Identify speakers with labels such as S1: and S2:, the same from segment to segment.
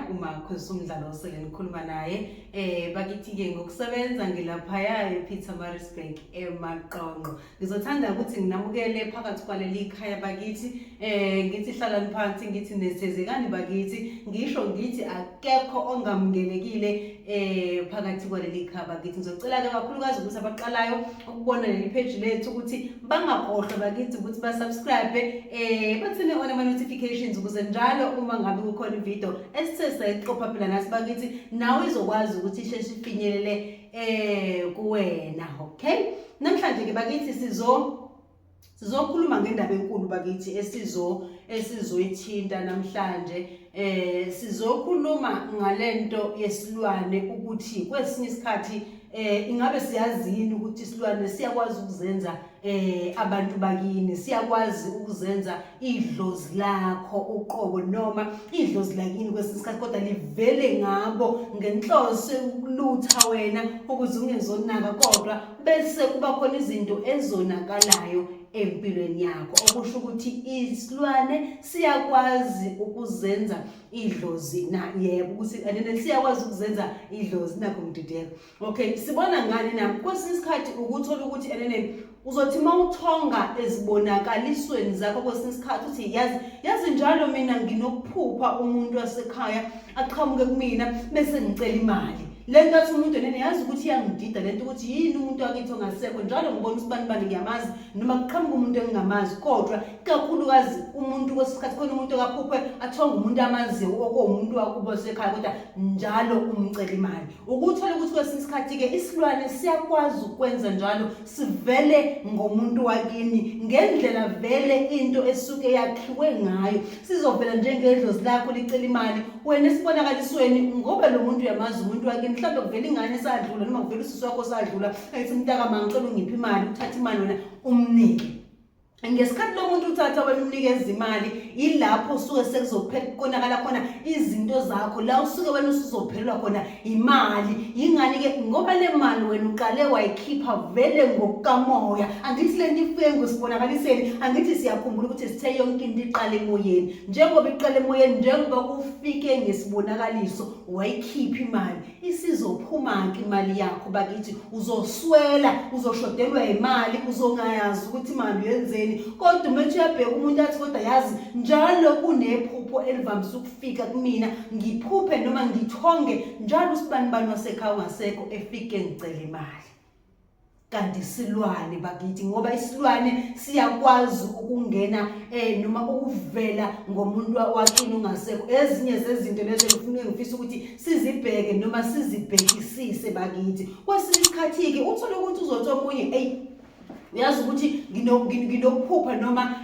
S1: lana uMakhosi Umdlalo sele nikhuluma naye bakithi ke ngokusebenza ngilaphaya ePietermaritzburg eMaqonqo. Ngizothanda ukuthi nginamukele phakathi kwaleli ikhaya bakithi ngithi hlalani phansi ngithi nesezekani bakithi ngisho ngithi akekho ongamukelekile phakathi kwaleli ikhaya bakithi. Ngizocela ke kakhulukazi ukuthi abaqalayo ukubona leli page lethu ukuthi bangakhohlwa bakithi ukuthi ba-subscribe bathine on ama-notifications ukuze njalo uma ngabe kukhona ivideo esithe sayiqopha phela nathi bakithi nawe izokwazi ukuthi isheshe ifinyelele kuwena. Okay, namhlanje ke bakithi sizokhuluma ngendaba enkulu bakithi esizoyithinta namhlanje. Sizokhuluma ngalento yesilwane ukuthi kwesinye isikhathi ingabe siyazini ukuthi isilwane siyakwazi ukuzenza abantu bakini, siyakwazi ukuzenza idlozi lakho uqobo noma idlozi lakini kwesinye isikhathi kodwa livele ngabo ngenhloso yokulutha wena ukuze ungezonaka kodwa bese kuba khona izinto ezonakalayo empilweni yakho, okusho ukuthi isilwane siyakwazi ukuzenza idlozi na yebo ukuthi anene siyakwazi ukuzenza idlozi nakho ngidideka. Okay, sibona ngani na kwesinye isikhathi ukuthola ukuthi anene uzothi mawuthonga ezibonakalisweni zakho kwesinye isikhathi uthi yazi njalo mina nginokuphupha umuntu wasekhaya aqhamuke kumina bese ngicela imali. Lento athi umuntu nene yazi ukuthi iyangidida lento ukuthi yini umuntu wakithi ongasekho njalo ngibona usibani ngiyamazi noma kuqhamuka umuntu engingamazi kodwa kakhulukazi umuntu kwesikhathi khona umuntu akaphuphe athonga umuntu amaziyo okuwumuntu wakubo sekhaya kodwa njalo umcela imali. Ukuthola ukuthi kwesinye isikhathi ke isilwane siyakwazi ukwenza njalo sivele ngomuntu wakini ngendlela vele into esuke yakhiwe ngayo sizovela njengedlozi lakho licela imali wena esibonakalisweni ngoba lo muntu uyamazi umuntu wakini mhlawumbe kuvela ingane sadlula noma kuvela usisi wakho sadlula ethi mntaka mangicela ungiphi imali uthatha imali wena umnike. Ngesikhathi lo muntu uthatha wena umnikeza imali ilapho usuke sekuzokonakala khona izinto zakho la usuke wena usuzophelwa khona imali. Yingani ke ngoba le mali wena uqale wayikhipha vele ngokukamoya, angithi le nto ifike ngosibonakaliseni, angithi siyakhumbula ukuthi sithe yonke into iqale emoyeni. Njengoba iqale emoyeni njengoba kufike ngesibonakaliso wayikhipha imali isizophuma ke imali yakho bakithi uzoswela, uzoshodelwa imali, uzongayazi ukuthi imali yenzeni kodwa umethi uyabheka umuntu athi kodwa yazi njalo kunephupho elivamise ukufika kumina ngiphuphe noma ngithonge njalo usibani wasekhaya ongasekho efike ngicela imali. Kanti isilwane bakithi ngoba isilwane siyakwazi ukungena noma ukuvela ngomuntu wakini ongasekho. Ezinye zezinto lezo kufanele ngifisa ukuthi sizibheke noma sizibhekisise bakithi. Kwesinye isikhathi ke uthola ukuthi uzothola omunye uyazi ukuthi nginokuphupha noma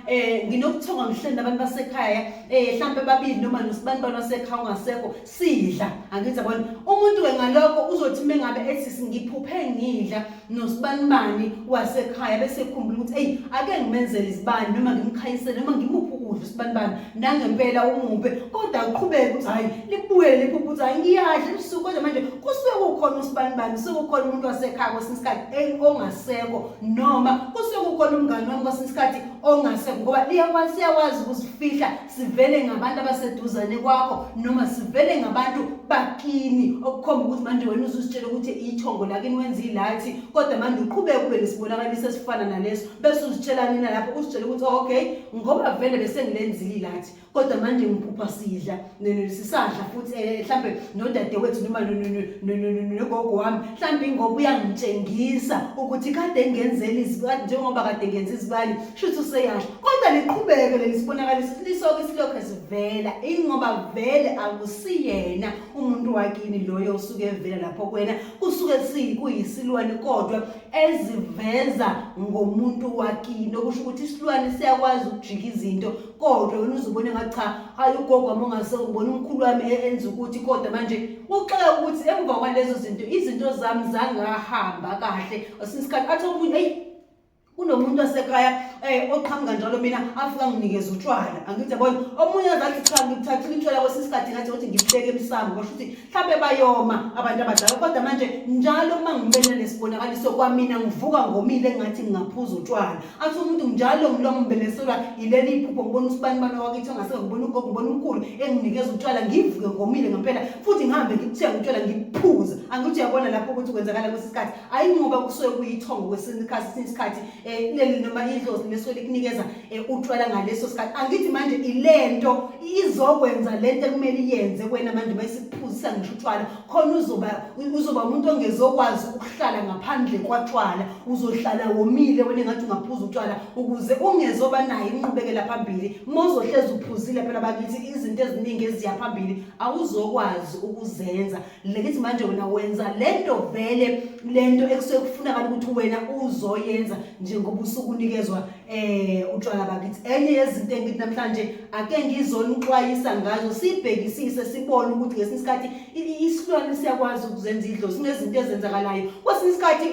S1: nginokuthonga ngihlenda abantu basekhaya mhlambe babili noma nosibani wasekhaya ongasekho sidla. Angithi yabona umuntu ke ngalokho uzothi mengabe ethi singiphuphe ngidla nosibani wasekhaya bese ekhumbula ukuthi ake ngimenzele isibani noma ngimkhayisele noma ngimuphi ukudla usibani nangempela umuphe kodwa uqhubeke ukuthi hayi libuye liphupha ukuthi hayi ngiyadla ebusuku kodwa manje kusuke kukhona usibani sekukhona umuntu wasekhaya kwesinye isikhathi ongasekho noma kusuke kukhona umngane wami kwesinye isikhathi ongasekho ngoba siyakwazi ukusifihla sivele ngabantu abaseduzane kwakho noma sivele ngabantu bakini okukhomba ukuthi manje wena uzusitshela ukuthi ithongo lakini wenza ilathi kodwa manje uqhubeke ube nesibonakaliso esifana naleso bese uzitshela nina lapho usitshela ukuthi okay ngoba vele bese ngilenzile ilathi kodwa manje ngiphupha sidla sisadla futhi mhlambe nodadewethu noma nogogo wami mhlambe ngoba uyangitshengisa ukuthi kade ngenzela izibani njengoba kade ngenza izibani shuthi useyasho kodwa liqhubeke lesibonakaliso lisoke silokho sivela ingoba vele akusiyena umuntu wakini loyo usuke evela lapho kuwena kusuke kuyisilwane kodwa eziveza ngomuntu wakini, okusho ukuthi isilwane siyakwazi ukujika izinto kodwa wena uzobona ngathi cha hayi ugogo wami ongasekho ubona umkhulu wami enza ukuthi kodwa manje uxoxa ukuthi emva kwalezo zinto izinto zami zangahamba kahle. Asisikhathi athi umuntu kunomuntu wasekhaya oqhamuka njalo mina afika nginikeza utshwala angithi yabona omunye azathi cha ngithathile utshwala kwesisikhathi ngathi ukuthi ngibhleke emsamo basho ukuthi mhlawumbe bayoma abantu abadala kodwa manje njalo uma ngibena lesibonakaliso kwamina ngivuka ngomile engathi ngingaphuza utshwala athi umuntu njalo ngilongibeleselwa ileli iphupho ngibona usibani bani wakithi ongase ngibona ugogo ngibona umkhulu enginikeza utshwala ngivuke ngomile ngempela futhi ngihambe ngithenga utshwala ngiphuza angithi uyabona lapho ukuthi kwenzakala kwesikhathi ayi ngoba kusuke kuyithongo kwesikhathi isikhathi leli noma idlozi lesuke likunikeza utshwala ngaleso sikhathi angithi manje ilento izokwenza lento ekumele iyenze wena manje mayisiphuzisa ngisho utshwala khona uzoba umuntu ongezokwazi ukuhlala ngaphandle kwatshwala uzohlala womile wena engathi ungaphuza utshwala ukuze ungezoba nayo inqubekela phambili mozohleza uphuzile phela bakithi izinto eziningi eziya phambili awuzokwazi ukuzenza lekithi manje wena wenza lento vele lento ekusuke kufunakala ukuthi wena uzoyenza njengoba usukunikezwa utshwala bakithi enye yezinto engithi namhlanje ake ngizonixwayisa ngazo sibhekisise sibone ukuthi ngesinye isikhathi isilwane siyakwazi ukuzenza idlozi kunezinto ezenzakalayo kwesinye isikhathi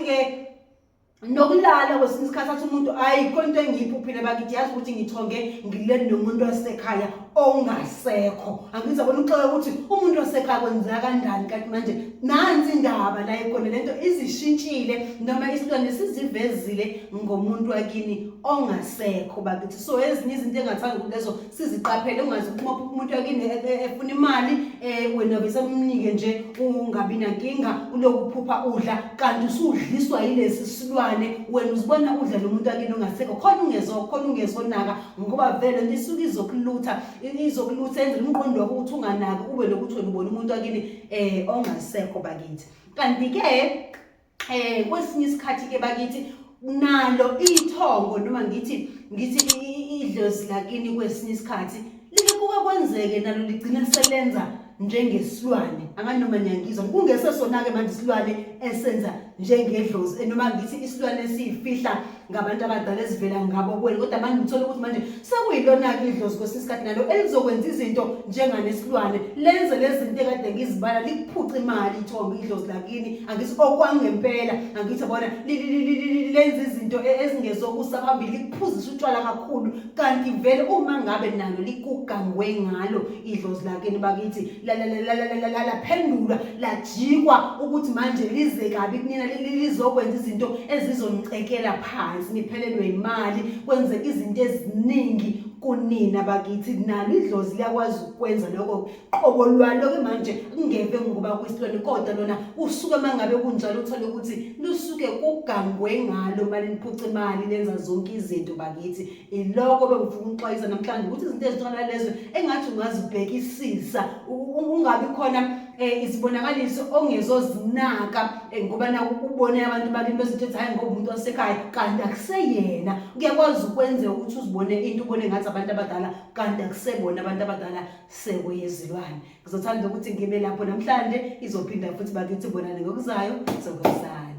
S1: nokulala kwesinye isikhathi athi umuntu ayikho into engiyiphuphile bakithi yazi ukuthi ngithonge ngilele nomuntu wasekhaya ongasekho angithi yabona uxoxa ukuthi umuntu wasekhaya kwenzeka kanjani kanti manje nansi indaba la ikhona lento izishintshile noma isilwane sizivezile ngomuntu wakini ongasekho bakithi so ezinye izinto engathanda kulezo siziqaphele ungazi ukuthi umuntu wakini efuna imali wena bese umnike nje ungabi nankinga ulokuphupha udla kanti usudliswa yilesi silwane wena uzibona udla lo muntu wakini ongasekho khona ungezonaka ngoba vele nje isuke izokulutha yenza umqondo wakho ukuthi unganaki ube lokuthi wena ubona umuntu wakini ongasekho bakithi kanti ke kwesinye isikhathi ke bakithi nalo ithongo noma ngithi idlozi lakini kwesinye isikhathi likuke kwenzeke nalo ligcina selenza njengesilwane anganoma nyangizwa kungesesona ke manje isilwane esenza njengedlozi noma ngithi isilwane esiyifihla ngabantu abadala ezivela ngabo kwena kodwa manje ngithola ukuthi manje sekuyilona ke idlozi kwesisikhathi nalo elizokwenza izinto njenganesilwane lenze lezi zinto ekade ngizibala likuphuca imali ithongo idlozi lakini angithi okwangempela angithi yabona lenze izinto ezingezokusa phambili likuphuzisa utshwala kakhulu kanti vele uma ngabe nalo likugangwe ngalo idlozi lakini bakithi laphendulwa lajikwa ukuthi manje lize kabi kunina lizokwenza izinto ezizomcekela phansi niphelelwe imali kwenzeka izinto eziningi kunina bakithi nalo idlozi liyakwazi ukwenza lokho qobolwalo ke manje kungeve ngoba kwisilwane kodwa lona usuke mangabe kunjalo uthola ukuthi lusuke kugangwe ngalo mali niphuca imali lenza zonke izinto bakithi iloko bengifuna ukuxwayisa namhlanje ukuthi izinto ezithola lezo engathi ungazibhekisisa ungabi khona izibonakaliso ongezozinaka ngoba na ubone abantu bakini bezithi hayi ngoba umuntu wasekhaya kanti akuseyena kuyakwazi ukwenza ukuthi uzibone into ubone ngathi abantu abadala kanti akusebona abantu abadala sekweyezilwane ngizothanda ukuthi ngibe lapho namhlanje izophinda futhi bakithi bonane ngokuzayo sokusana